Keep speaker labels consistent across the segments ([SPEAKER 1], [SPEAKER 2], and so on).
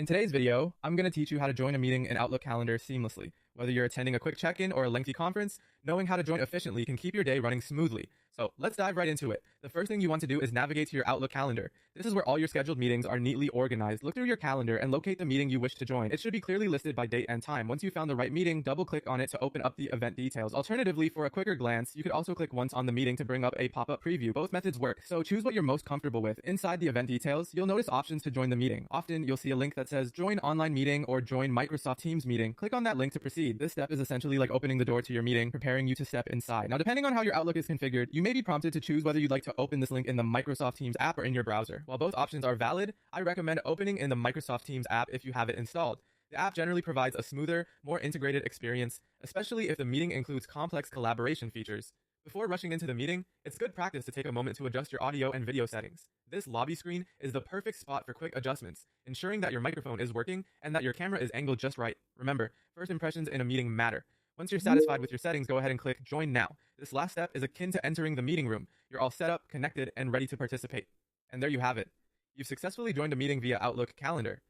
[SPEAKER 1] In today's video, I'm going to teach you how to join a meeting in Outlook Calendar seamlessly. Whether you're attending a quick check-in or a lengthy conference, knowing how to join efficiently can keep your day running smoothly. So let's dive right into it. The first thing you want to do is navigate to your Outlook calendar. This is where all your scheduled meetings are neatly organized. Look through your calendar and locate the meeting you wish to join. It should be clearly listed by date and time. Once you found the right meeting, double-click on it to open up the event details. Alternatively, for a quicker glance, you could also click once on the meeting to bring up a pop-up preview. Both methods work, so choose what you're most comfortable with. Inside the event details, you'll notice options to join the meeting. Often, you'll see a link that says Join Online Meeting or Join Microsoft Teams Meeting. Click on that link to proceed. This step is essentially like opening the door to your meeting, preparing you to step inside. Now, depending on how your Outlook is configured, you may be prompted to choose whether you'd like to open this link in the Microsoft Teams app or in your browser. While both options are valid, I recommend opening in the Microsoft Teams app if you have it installed. The app generally provides a smoother, more integrated experience, especially if the meeting includes complex collaboration features. Before rushing into the meeting, it's good practice to take a moment to adjust your audio and video settings. This lobby screen is the perfect spot for quick adjustments, ensuring that your microphone is working and that your camera is angled just right. Remember, first impressions in a meeting matter. Once you're satisfied with your settings, go ahead and click Join Now. This last step is akin to entering the meeting room. You're all set up, connected, and ready to participate. And there you have it. You've successfully joined a meeting via Outlook Calendar.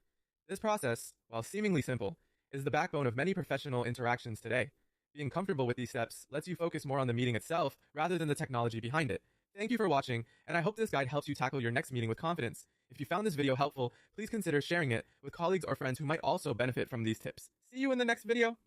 [SPEAKER 1] This process, while seemingly simple, is the backbone of many professional interactions today. Being comfortable with these steps lets you focus more on the meeting itself rather than the technology behind it. Thank you for watching, and I hope this guide helps you tackle your next meeting with confidence. If you found this video helpful, please consider sharing it with colleagues or friends who might also benefit from these tips. See you in the next video!